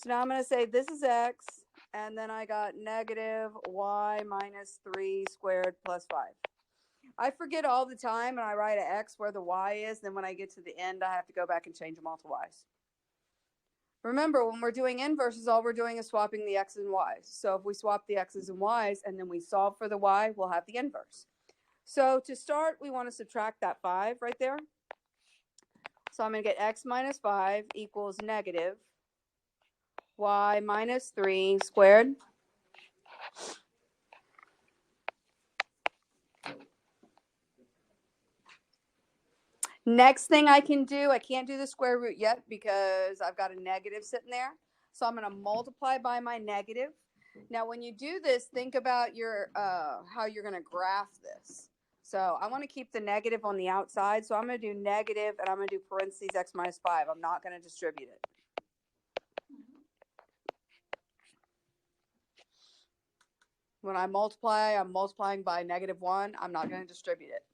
So now I'm going to say this is x, and then I got negative y minus 3 squared plus 5. I forget all the time, and I write an x where the y is. Then when I get to the end, I have to go back and change them all to y's. Remember, when we're doing inverses, all we're doing is swapping the x's and y's. So if we swap the x's and y's, and then we solve for the y, we'll have the inverse. So to start, we want to subtract that 5 right there. So I'm going to get x minus 5 equals negative y minus 3 squared. Next thing I can do, I can't do the square root yet because I've got a negative sitting there. So I'm going to multiply by my negative. Now, when you do this, think about your how you're going to graph this. So I want to keep the negative on the outside. So I'm going to do negative, and I'm going to do parentheses x minus 5. I'm not going to distribute it. When I multiply, I'm multiplying by negative 1. I'm not going to distribute it.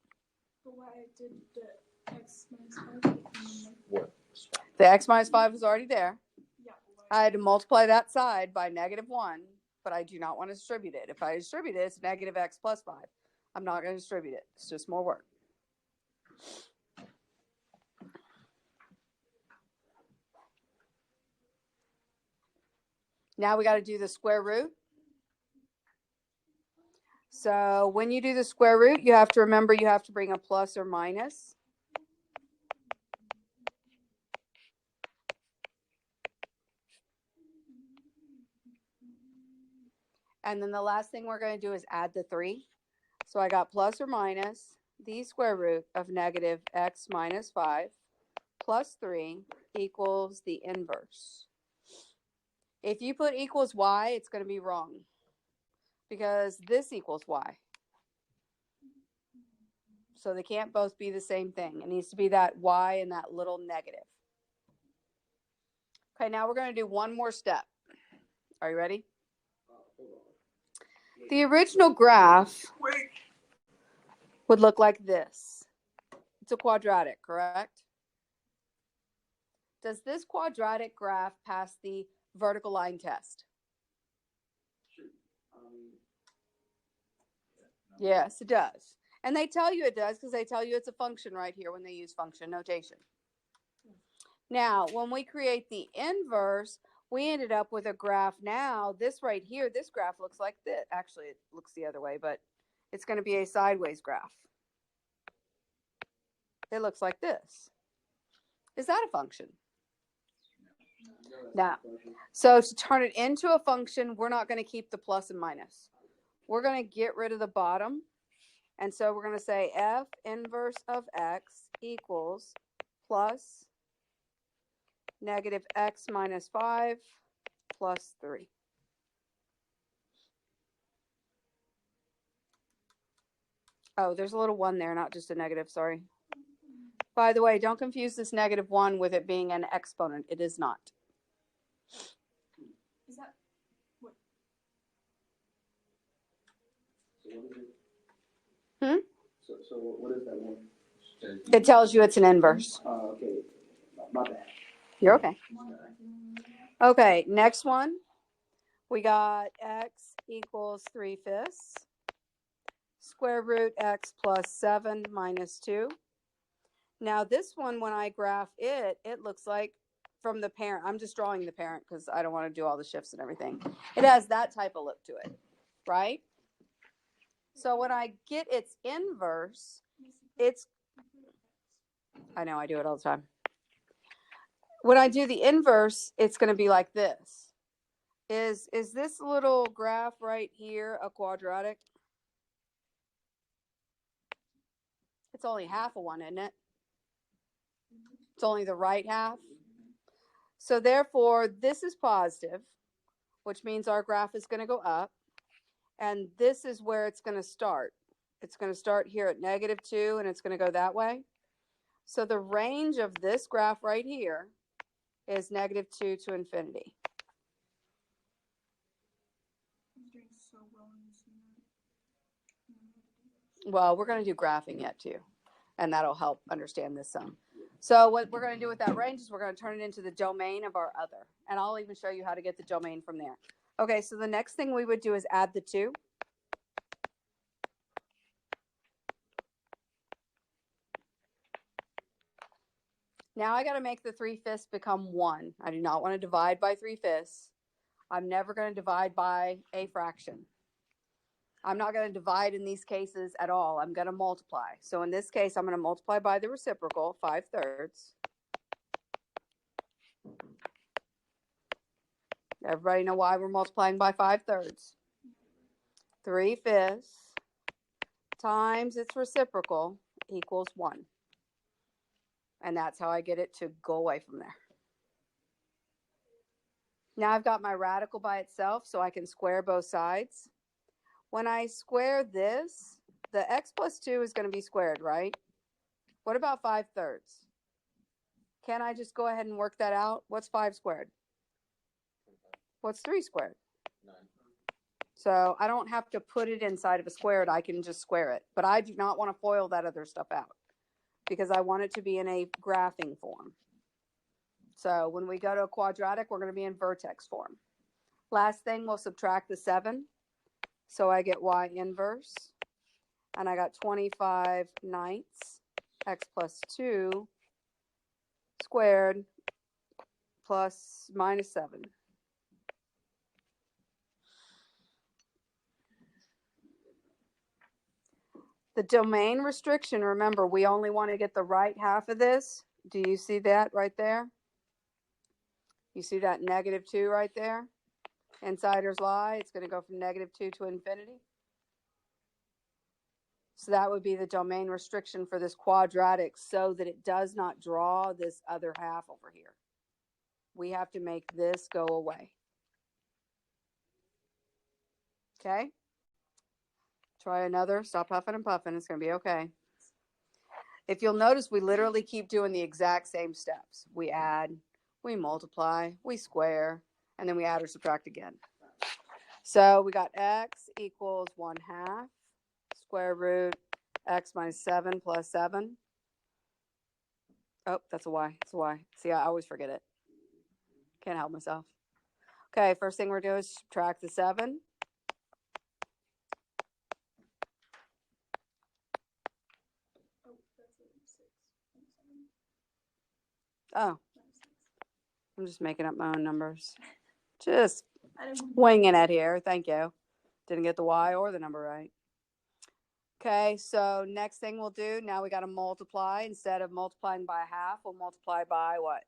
But why did the x minus 5? What? The x minus 5 was already there. Yeah. I had to multiply that side by negative 1, but I do not want to distribute it. If I distribute it, it's negative x plus 5. I'm not going to distribute it. It's just more work. Now we got to do the square root. So when you do the square root, you have to remember you have to bring a plus or minus. And then the last thing we're going to do is add the 3. So I got plus or minus the square root of negative x minus 5 plus 3 equals the inverse. If you put equals y, it's going to be wrong because this equals y. So they can't both be the same thing. It needs to be that y and that little negative. Okay, now we're going to do one more step. Are you ready? The original graph would look like this. It's a quadratic, correct? Does this quadratic graph pass the vertical line test? Yes, it does. And they tell you it does because they tell you it's a function right here when they use function notation. Now, when we create the inverse, we ended up with a graph now. This right here, this graph looks like this. Actually, it looks the other way, but it's going to be a sideways graph. It looks like this. Is that a function? No. So to turn it into a function, we're not going to keep the plus and minus. We're going to get rid of the bottom. And so we're going to say f inverse of x equals plus negative x minus 5 plus 3. Oh, there's a little 1 there, not just a negative, sorry. By the way, don't confuse this negative 1 with it being an exponent. It is not. Is that what? So what is that one? It tells you it's an inverse. Okay. My bad. You're okay. Okay, next one. We got x equals 3/5. Square root x plus 7 minus 2. Now this one, when I graph it, it looks like from the parent. I'm just drawing the parent because I don't want to do all the shifts and everything. It has that type of look to it, right? So when I get its inverse, it's, I know I do it all the time. When I do the inverse, it's going to be like this. Is this little graph right here a quadratic? It's only half of one, isn't it? It's only the right half. So therefore, this is positive, which means our graph is going to go up. And this is where it's going to start. It's going to start here at -2, and it's going to go that way. So the range of this graph right here is -2 to infinity. I'm doing so well in this unit. Well, we're going to do graphing yet too, and that'll help understand this some. So what we're going to do with that range is we're going to turn it into the domain of our other. And I'll even show you how to get the domain from there. Okay, so the next thing we would do is add the 2. Now I got to make the 3/5 become 1. I do not want to divide by 3/5. I'm never going to divide by a fraction. I'm not going to divide in these cases at all. I'm going to multiply. So in this case, I'm going to multiply by the reciprocal, 5/3. Everybody know why we're multiplying by 5/3? 3/5 times its reciprocal equals 1. And that's how I get it to go away from there. Now I've got my radical by itself, so I can square both sides. When I square this, the x plus 2 is going to be squared, right? What about 5/3? Can I just go ahead and work that out? What's 5 squared? What's 3 squared? 9. So I don't have to put it inside of a squared. I can just square it. But I do not want to FOIL that other stuff out because I want it to be in a graphing form. So when we go to a quadratic, we're going to be in vertex form. Last thing, we'll subtract the 7. So I get y inverse. And I got 25/9 x plus 2 squared plus minus 7. The domain restriction, remember, we only want to get the right half of this. Do you see that right there? You see that -2 right there? Insider's lie, it's going to go from -2 to infinity. So that would be the domain restriction for this quadratic so that it does not draw this other half over here. We have to make this go away. Okay? Try another. Stop huffing and puffing. It's going to be okay. If you'll notice, we literally keep doing the exact same steps. We add, we multiply, we square, and then we add or subtract again. So we got x equals 1/2 square root x minus 7 plus 7. Oh, that's a y. It's a y. See, I always forget it. Can't help myself. Okay, first thing we're doing is subtract the 7. Oh, I'm just making up my own numbers. Just winging it here. Thank you. Didn't get the y or the number right. Okay, so next thing we'll do, now we got to multiply. Instead of multiplying by 1/2, we'll multiply by what?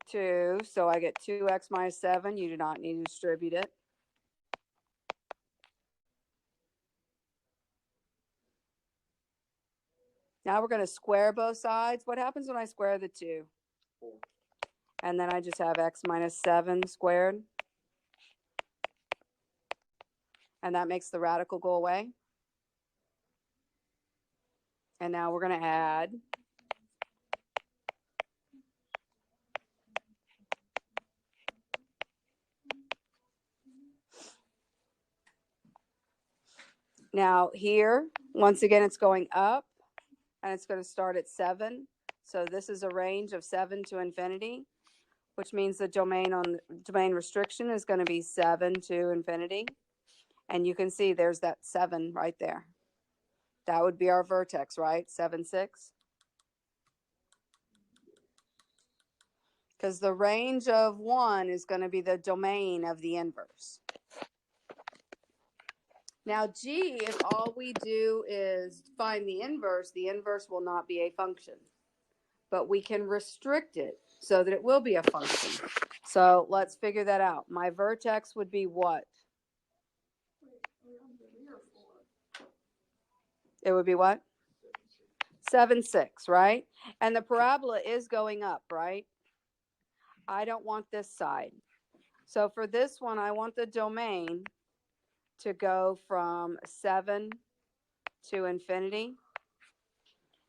2. So I get 2x minus 7. You do not need to distribute it. Now we're going to square both sides. What happens when I square the 2? 4. And then I just have x minus 7 squared. And that makes the radical go away. And now we're going to add. Now here, once again, it's going up. And it's going to start at 7. So this is a range of 7 to infinity, which means the domain on the domain restriction is going to be 7 to infinity. And you can see there's that 7 right there. That would be our vertex, right? 7, 6. Because the range of 1 is going to be the domain of the inverse. Now, G, if all we do is find the inverse will not be a function. But we can restrict it so that it will be a function. So let's figure that out. My vertex would be what? It would be what? 7, 6, right? And the parabola is going up, right? I don't want this side. So for this one, I want the domain to go from 7 to infinity.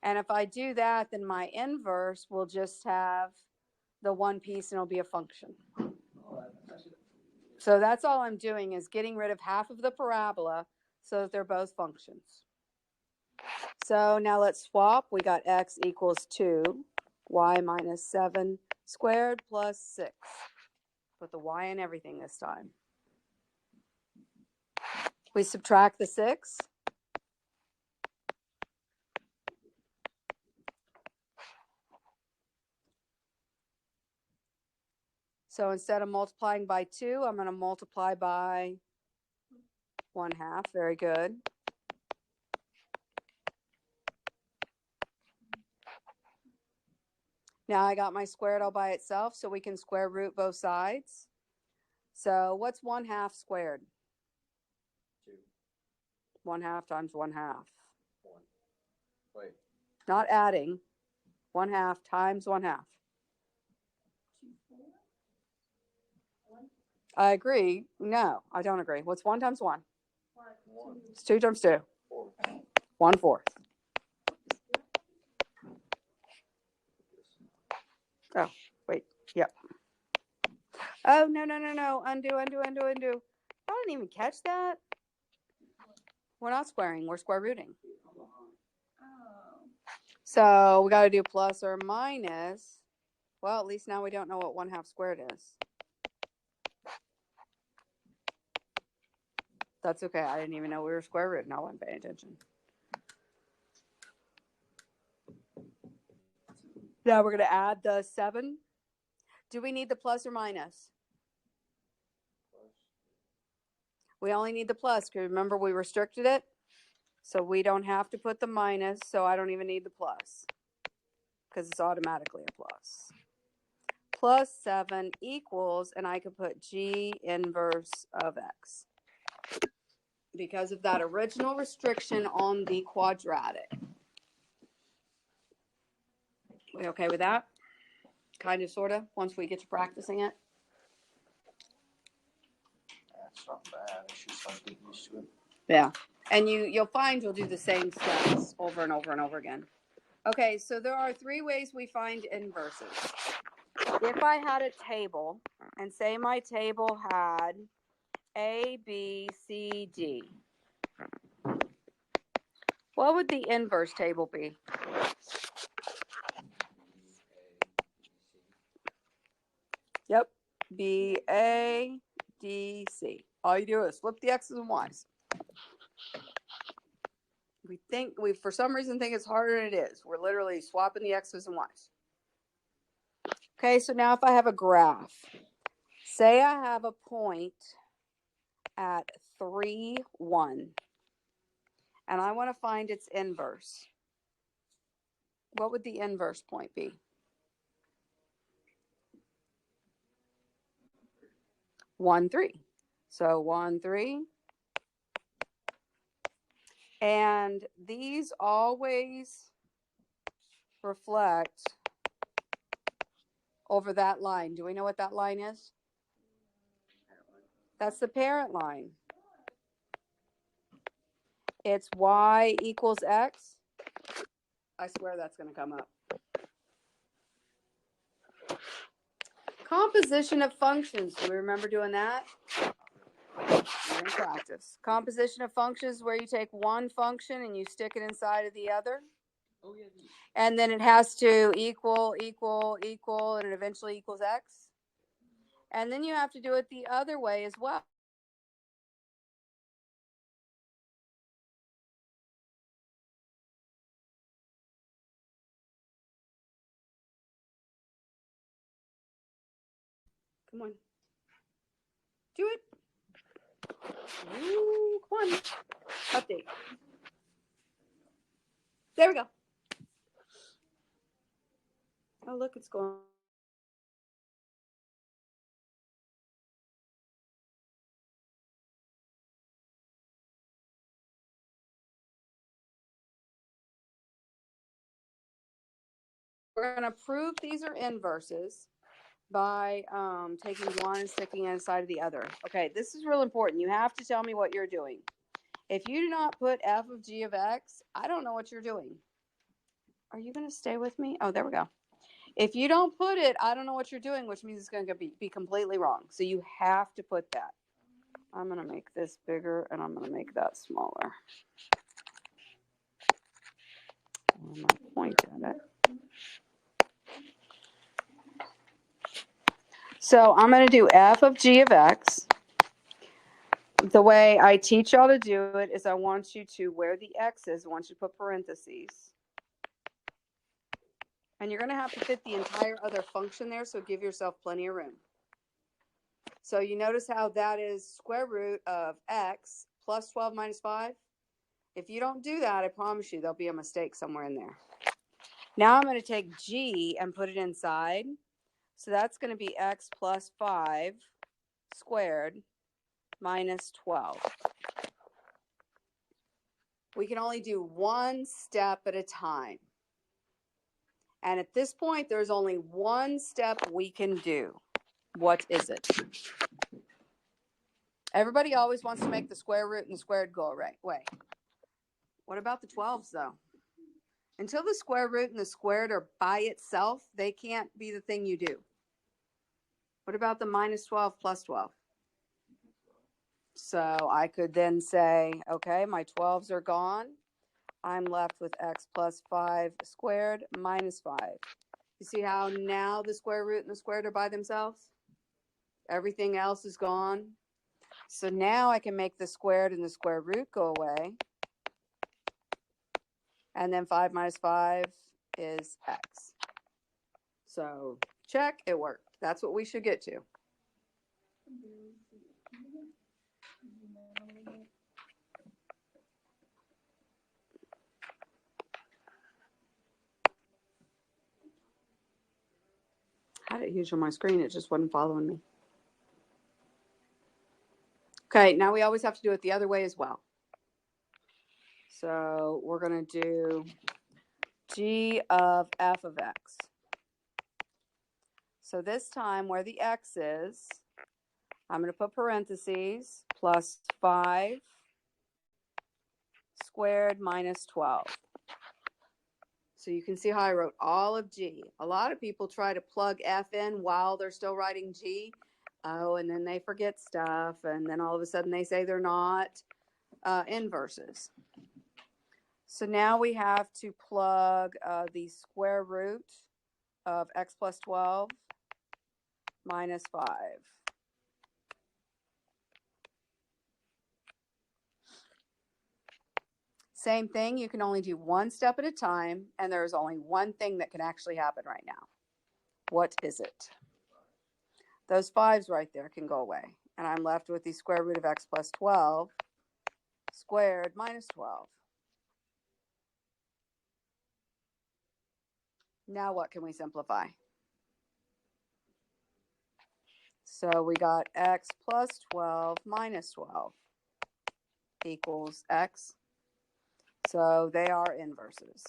And if I do that, then my inverse will just have the one piece and it'll be a function. So that's all I'm doing is getting rid of half of the parabola so that they're both functions. So now let's swap. We got x equals 2 y minus 7 squared plus 6. Put the y in everything this time. We subtract the 6. So instead of multiplying by 2, I'm going to multiply by 1/2. Very good. Now I got my squared all by itself, so we can square root both sides. So what's 1/2 squared? 2. 1/2 times 1/2. 1. Wait. Not adding. 1/2 times 1/2. 2, 4. 1. I agree. No, I don't agree. What's 1 times 1? 1. It's 2 times 2. 4. 1/4. Oh, wait. Yep. Oh, no, no, no, no. Undo, undo, undo, undo. I didn't even catch that. We're not squaring. We're square rooting. Oh. So we got to do plus or minus. Well, at least now we don't know what 1/2 squared is. That's okay. I didn't even know we were square rooting. I wasn't paying attention. Now we're going to add the 7. Do we need the plus or minus? We only need the plus because remember we restricted it. So we don't have to put the minus. So I don't even need the plus because it's automatically a plus. Plus 7 equals, and I could put G inverse of X. Because of that original restriction on the quadratic. We okay with that? Kind of, sort of, once we get to practicing it? That's not bad. I should start getting used to it. Yeah. And you'll find you'll do the same steps over and over and over again. Okay, so there are 3 ways we find inverses. If I had a table, and say my table had A, B, C, D, what would the inverse table be? Yep, B, A, D, C. All you do is flip the X's and Y's. We for some reason think it's harder than it is. We're literally swapping the X's and Y's. Okay, so now if I have a graph, say I have a point at 3, 1, and I want to find its inverse. What would the inverse point be? 1, 3. So 1, 3. And these always reflect over that line. Do we know what that line is? That's the parent line. It's y equals x. I swear that's going to come up. Composition of functions. Do we remember doing that? We're in practice. Composition of functions where you take one function and you stick it inside of the other. Oh, yeah. And then it has to equal, equal, equal, and it eventually equals x. And then you have to do it the other way as well. Come on. Do it. Ooh, come on. Update. There we go. Oh, look, it's going. We're going to prove these are inverses by taking one and sticking it inside of the other. Okay, this is real important. You have to tell me what you're doing. If you do not put f of g of x, I don't know what you're doing. Are you going to stay with me? Oh, there we go. If you don't put it, I don't know what you're doing, which means it's going to be completely wrong. So you have to put that. I'm going to make this bigger, and I'm going to make that smaller. I'm going to point at it. So I'm going to do f of g of x. The way I teach y'all to do it is I want you to, where the x is, I want you to put parentheses. And you're going to have to fit the entire other function there, so give yourself plenty of room. So you notice how that is square root of x plus 12 minus 5? If you don't do that, I promise you there'll be a mistake somewhere in there. Now I'm going to take g and put it inside. So that's going to be x plus 5 squared minus 12. We can only do one step at a time. And at this point, there's only one step we can do. What is it? Everybody always wants to make the square root and the squared go away. What about the 12s, though? Until the square root and the squared are by itself, they can't be the thing you do. What about the minus 12 plus 12? So I could then say, okay, my 12s are gone. I'm left with x plus 5 squared minus 5. You see how now the square root and the squared are by themselves? Everything else is gone. So now I can make the squared and the square root go away. And then 5 minus 5 is x. So check, it worked. That's what we should get to. I had it huge on my screen. It just wasn't following me. Okay, now we always have to do it the other way as well. So we're going to do g of f of x. So this time where the x is, I'm going to put parentheses plus 5 squared minus 12. So you can see how I wrote all of g. A lot of people try to plug f in while they're still writing g. Oh, and then they forget stuff, and then all of a sudden they say they're not inverses. So now we have to plug the square root of x plus 12 minus 5. Same thing, you can only do one step at a time, and there's only one thing that can actually happen right now. What is it? Those 5s right there can go away, and I'm left with the square root of x plus 12 squared minus 12. Now what can we simplify? So we got x plus 12 minus 12 equals x. So they are inverses.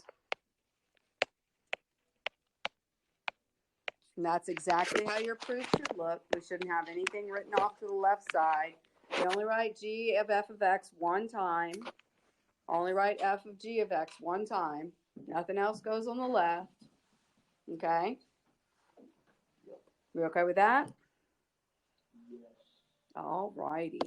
And that's exactly how your proof should look. We shouldn't have anything written off to the left side. You only write g of f of x one time. Only write f of g of x one time. Nothing else goes on the left. Okay? We okay with that? Yes. All righty.